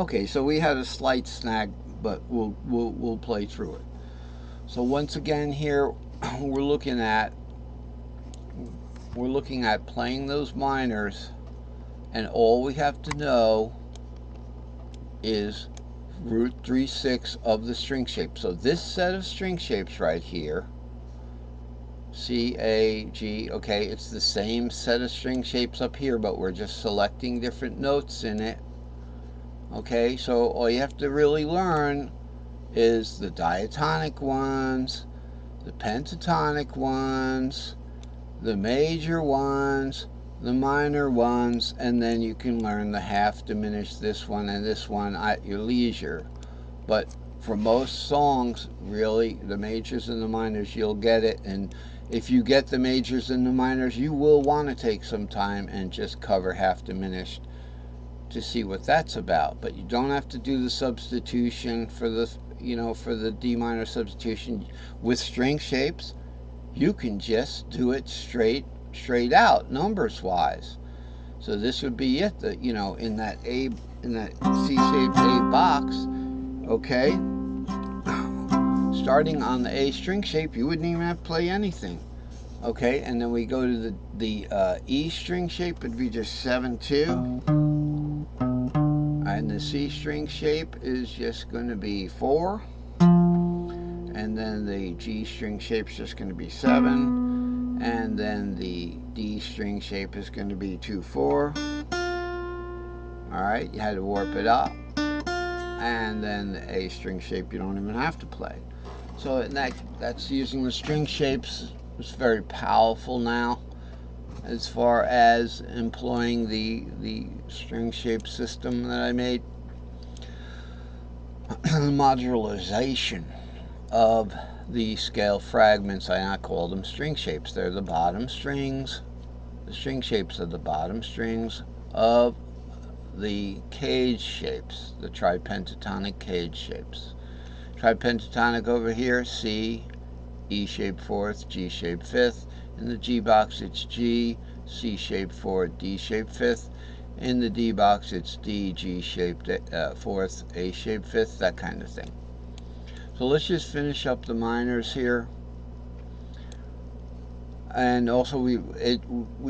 Okay, so we had a slight snag, but we'll play through it. So once again here, we're looking at playing those minors, and all we have to know is root 3/6 of the string shape. So this set of string shapes right here, C, A, G, okay, it's the same set of string shapes up here, but we're just selecting different notes in it. Okay, so all you have to really learn is the diatonic ones, the pentatonic ones, the major ones, the minor ones, and then you can learn the half diminished, this one and this one at your leisure. But for most songs, really, the majors and the minors, you'll get it. And if you get the majors and the minors, you will want to take some time and just cover half diminished to see what that's about. But you don't have to do the substitution for the, for the D minor substitution with string shapes. You can just do it straight out, numbers wise. So this would be it, that in that C-shaped A box. Okay, starting on the A string shape, you wouldn't even have to play anything. Okay, and then we go to the E string shape, it'd be just 7/2. And the C string shape is just going to be 4. And then the G string shape is just going to be 7. And then the D string shape is going to be 2/4. Alright, you had to warp it up. And then the A string shape you don't even have to play. So that's using the string shapes. It's very powerful now as far as employing the string shape system that I made. The modularization of the scale fragments, I call them string shapes. They're the bottom strings. The string shapes are the bottom strings of the cage shapes, the tripentatonic cage shapes. Tripentatonic over here, C, E shape 4th, G shape 5th. In the G box it's G, C shape 4th, D shape 5th. In the D box it's D, G shaped 4th, A shape 5th, that kind of thing. So let's just finish up the minors here. And also we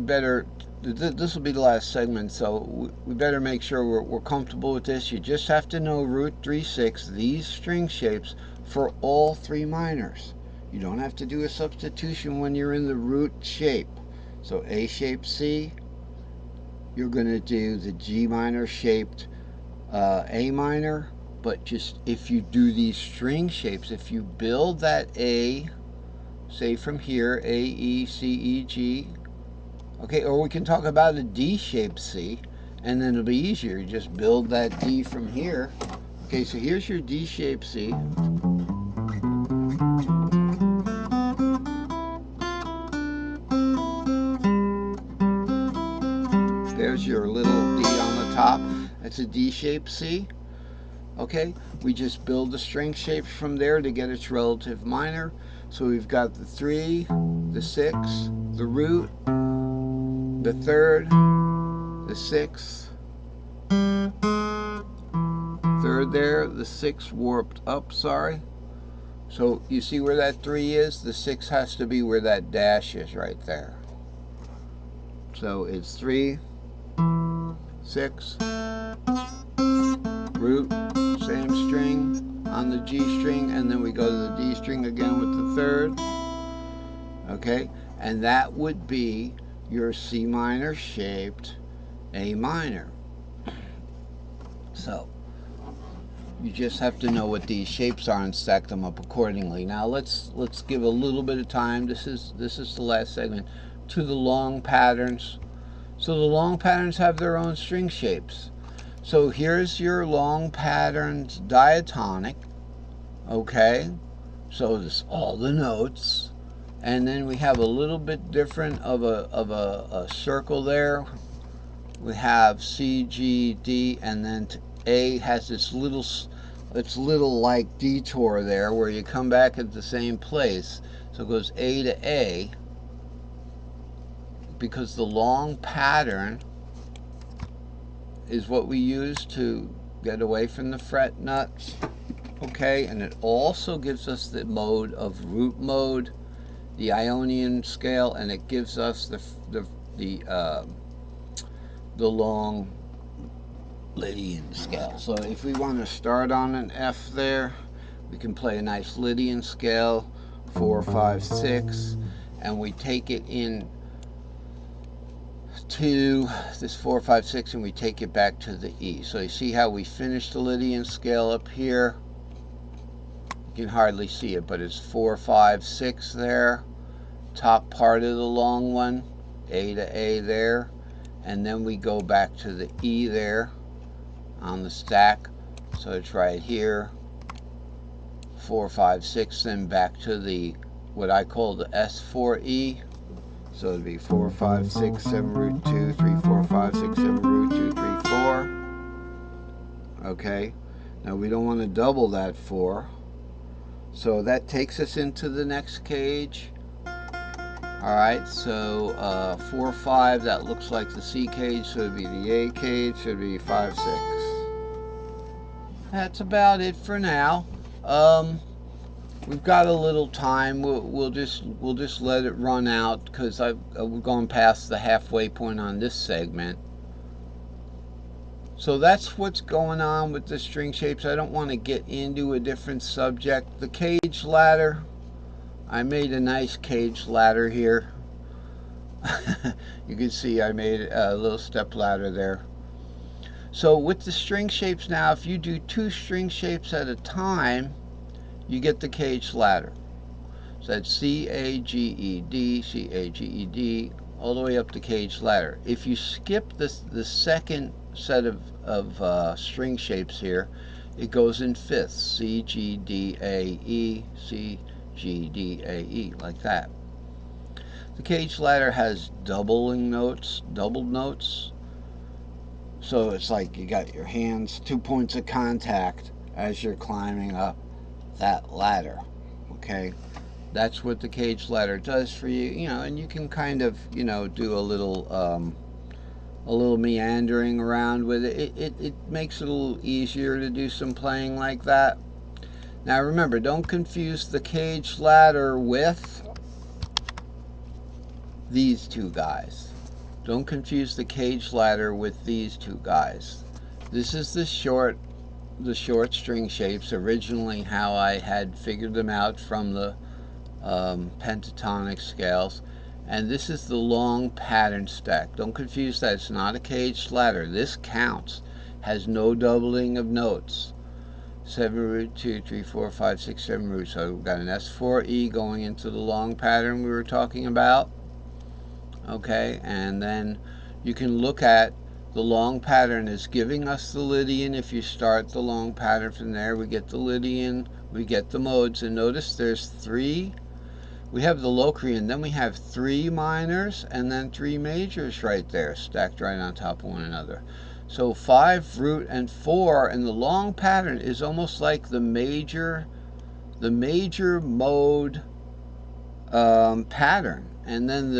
better, this will be the last segment, so we better make sure we're comfortable with this. You just have to know root 3/6, these string shapes, for all 3 minors. You don't have to do a substitution when you're in the root shape. So A shape C, you're going to do the G minor shaped A minor, but just if you do these string shapes, if you build that A, say from here, A, E, C, E, G, okay, or we can talk about a D shaped C, and then it'll be easier. You just build that D from here. Okay, so here's your D shaped C. There's your little D on the top. That's a D shaped C. Okay, we just build the string shapes from there to get its relative minor. So we've got the 3, the 6, the root, the 3rd, the 6th, 3rd there, the 6 warped up, sorry. So you see where that 3 is? The 6 has to be where that dash is right there. So it's 3, 6, root, same string on the G string, and then we go to the D string again with the 3rd. Okay, and that would be your C minor shaped A minor. So you just have to know what these shapes are and stack them up accordingly. Now let's give a little bit of time. This is the last segment, to the long patterns. So the long patterns have their own string shapes. So here's your long patterns diatonic. Okay, so this all the notes, and then we have a little bit different of a circle there. We have C, G, D, and then A has its little like detour there where you come back at the same place. So it goes A to A, because the long pattern is what we use to get away from the fret nuts. Okay, and it also gives us the mode of root mode, the Ionian scale, and it gives us the long Lydian scale. So if we want to start on an F there, we can play a nice Lydian scale, 4, 5, 6, and we take it in to this 4, 5, 6, and we take it back to the E. So you see how we finished the Lydian scale up here? You can hardly see it, but it's 4, 5, 6 there. Top part of the long one, A to A there. And then we go back to the E there on the stack. So it's right here, 4, 5, 6, then back to the, what I call the S4E. So it'd be 4, 5, 6, 7, root 2, 3, 4, 5, 6, 7, root 2, 3, 4. Okay, now we don't want to double that 4. So that takes us into the next cage. Alright, so 4, 5, that looks like the C cage, so it'd be the A cage, so it'd be 5, 6. That's about it for now. We've got a little time. We'll just let it run out because we're going past the halfway point on this segment. So that's what's going on with the string shapes. I don't want to get into a different subject. The cage ladder. I made a nice cage ladder here. You can see I made a little step ladder there. So with the string shapes now, if you do 2 string shapes at a time, you get the cage ladder. So that's C, A, G, E, D, C, A, G, E, D, all the way up the cage ladder. If you skip the second set of string shapes here, it goes in fifths. C, G, D, A, E, C, G, D, A, E, like that. The cage ladder has doubled notes. So it's like you got your hands, 2 points of contact as you're climbing up that ladder. Okay, that's what the cage ladder does for you. You know, and you can kind of, you know, do a little meandering around with it. It makes it a little easier to do some playing like that. Now remember, don't confuse the cage ladder with these 2 guys. Don't confuse the cage ladder with these 2 guys. This is the short string shapes, originally how I had figured them out from the pentatonic scales, and this is the long pattern stack. Don't confuse that. It's not a cage ladder. This counts, has no doubling of notes. 7 root 2, 3, 4, 5, 6, 7 root. So we've got an S4E going into the long pattern we were talking about. Okay, and then you can look at the long pattern is giving us the Lydian. If you start the long pattern from there, we get the Lydian, we get the modes, and notice there's 3. We have the Locrian, then we have 3 minors and then 3 majors right there, stacked right on top of one another. So 5 root and 4 in the long pattern is almost like the major mode pattern. And then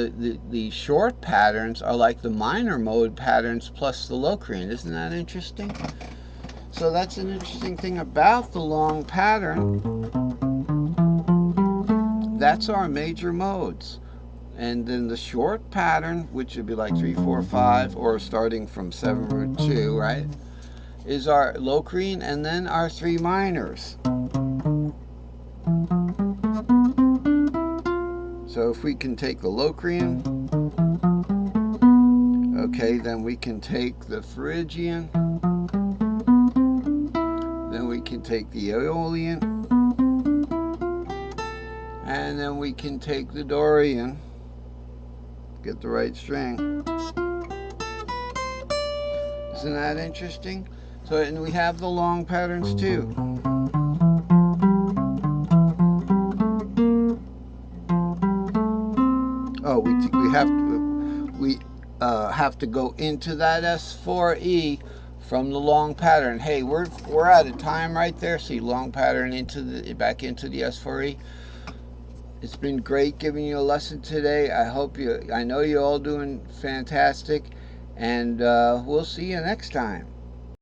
the short patterns are like the minor mode patterns plus the Locrian. Isn't that interesting? So that's an interesting thing about the long pattern. That's our major modes. And then the short pattern, which would be like 3, 4, 5, or starting from 7 root 2, right, is our Locrian and then our 3 minors. So if we can take the Locrian, okay, then we can take the Phrygian, then we can take the Aeolian, and then we can take the Dorian, get the right string. Isn't that interesting? So, and we have the long patterns too. Oh, we have to go into that S4E from the long pattern. Hey, we're out of time right there. See, long pattern back into the S4E. It's been great giving you a lesson today. I know you're all doing fantastic, and we'll see you next time.